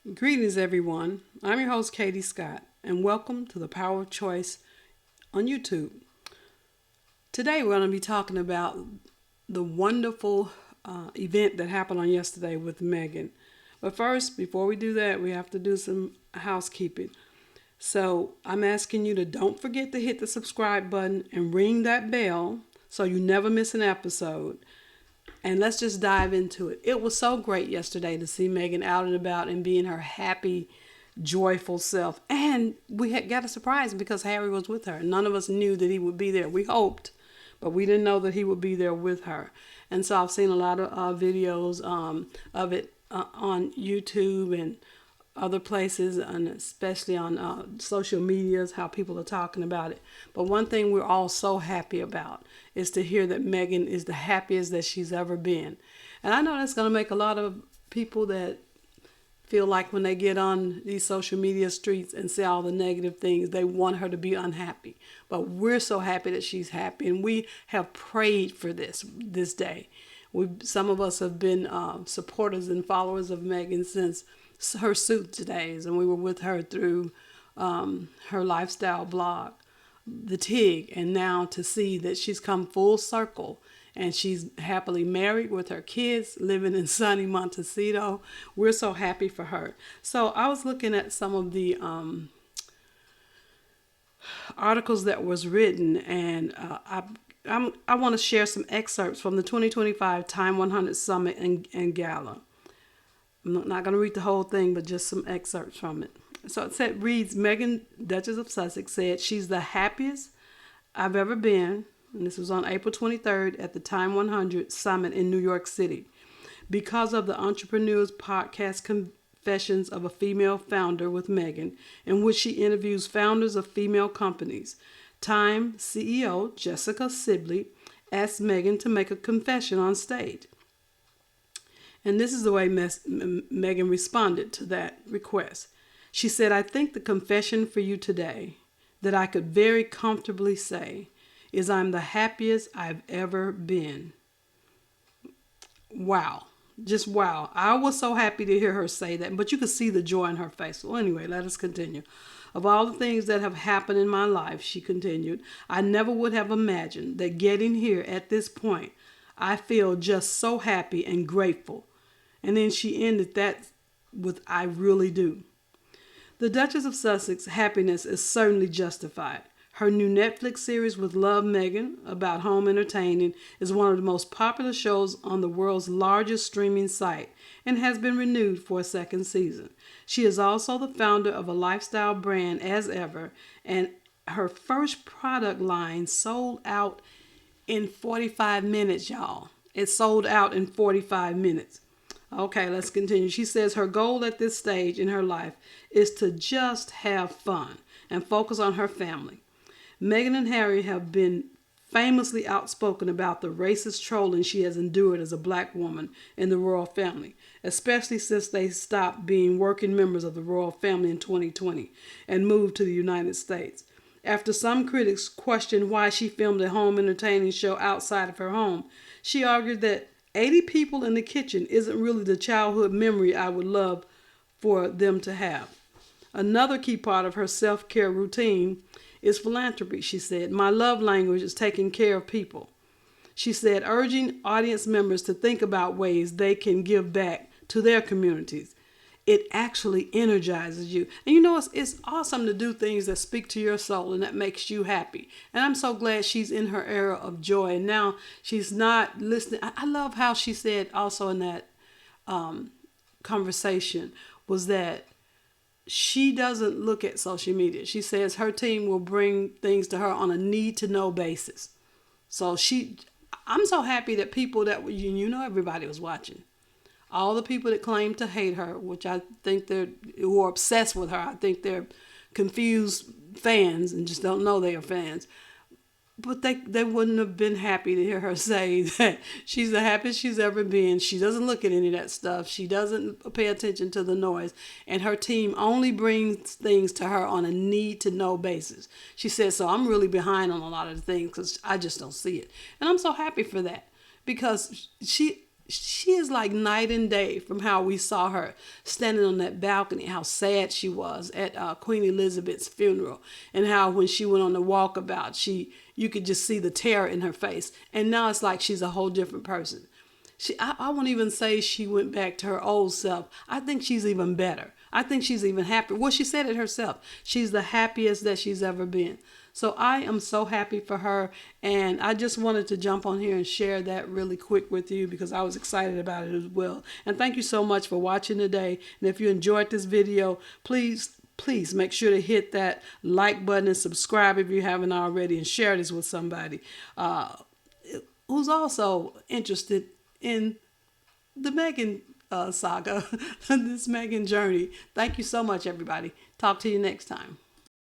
Greetings, everyone. I'm your host, Katie Scott, and welcome to the Power of Choice on YouTube. Today, we're going to be talking about the wonderful event that happened on yesterday with Meghan. But first, before we do that, we have to do some housekeeping. So, I'm asking you to don't forget to hit the subscribe button and ring that bell so you never miss an episode. And let's just dive into it. It was so great yesterday to see Meghan out and about and being her happy, joyful self. And we had got a surprise because Harry was with her. None of us knew that he would be there. We hoped, but we didn't know that he would be there with her. And so I've seen a lot of videos of it on YouTube and other places, and especially on social medias, how people are talking about it. But one thing we're all so happy about is to hear that Meghan is the happiest that she's ever been. And I know that's going to make a lot of people that feel like when they get on these social media streets and see all the negative things, they want her to be unhappy. But we're so happy that she's happy, and we have prayed for this day. Some of us have been supporters and followers of Meghan since her suit days, and we were with her through her lifestyle blog, The Tig, and now to see that she's come full circle and she's happily married with her kids living in sunny Montecito. We're so happy for her. So I was looking at some of the articles that was written, and I want to share some excerpts from the 2025 Time 100 Summit and Gala. I'm not going to read the whole thing, but just some excerpts from it. So reads, Meghan, Duchess of Sussex, said, "She's the happiest I've ever been." And this was on April 23rd at the Time 100 Summit in New York City. Because of the Entrepreneur's Podcast Confessions of a Female Founder with Meghan, in which she interviews founders of female companies. Time CEO Jessica Sibley asked Meghan to make a confession on stage. And this is the way Meghan responded to that request. She said, "I think the confession for you today that I could very comfortably say is I'm the happiest I've ever been." Wow. Just wow. I was so happy to hear her say that, but you could see the joy in her face. Well, anyway, let us continue. "Of all the things that have happened in my life," she continued, "I never would have imagined that getting here at this point, I feel just so happy and grateful." And then she ended that with, "I really do." The Duchess of Sussex's happiness is certainly justified. Her new Netflix series with Love Meghan about home entertaining is one of the most popular shows on the world's largest streaming site and has been renewed for a second season. She is also the founder of a lifestyle brand as ever, and her first product line sold out in 45 minutes, y'all. It sold out in 45 minutes. Okay, let's continue. She says her goal at this stage in her life is to just have fun and focus on her family. Meghan and Harry have been famously outspoken about the racist trolling she has endured as a black woman in the royal family, especially since they stopped being working members of the royal family in 2020 and moved to the United States. After some critics questioned why she filmed a home entertaining show outside of her home, she argued that 80 people in the kitchen isn't really the childhood memory I would love for them to have. Another key part of her self-care routine is philanthropy, she said. "My love language is taking care of people." She said, urging audience members to think about ways they can give back to their communities. It actually energizes you. And you know, it's awesome to do things that speak to your soul and that makes you happy. And I'm so glad she's in her era of joy. And now she's not listening. I love how she said also in that conversation was that she doesn't look at social media. She says her team will bring things to her on a need-to-know basis. So I'm so happy that people that, everybody was watching. All the people that claim to hate her, which I think who are obsessed with her, I think they're confused fans and just don't know they are fans. But they wouldn't have been happy to hear her say that she's the happiest she's ever been. She doesn't look at any of that stuff. She doesn't pay attention to the noise. And her team only brings things to her on a need-to-know basis. She said, so I'm really behind on a lot of the things because I just don't see it. And I'm so happy for that because she she is like night and day from how we saw her standing on that balcony, how sad she was at Queen Elizabeth's funeral, and how when she went on the walkabout, you could just see the terror in her face. And now it's like she's a whole different person. I won't even say she went back to her old self. I think she's even better. I think she's even happier. Well, she said it herself. She's the happiest that she's ever been. So I am so happy for her. And I just wanted to jump on here and share that really quick with you because I was excited about it as well. And thank you so much for watching today. And if you enjoyed this video, please make sure to hit that like button and subscribe if you haven't already, and share this with somebody who's also interested in the Meghan saga, this Meghan journey. Thank you so much, everybody. Talk to you next time.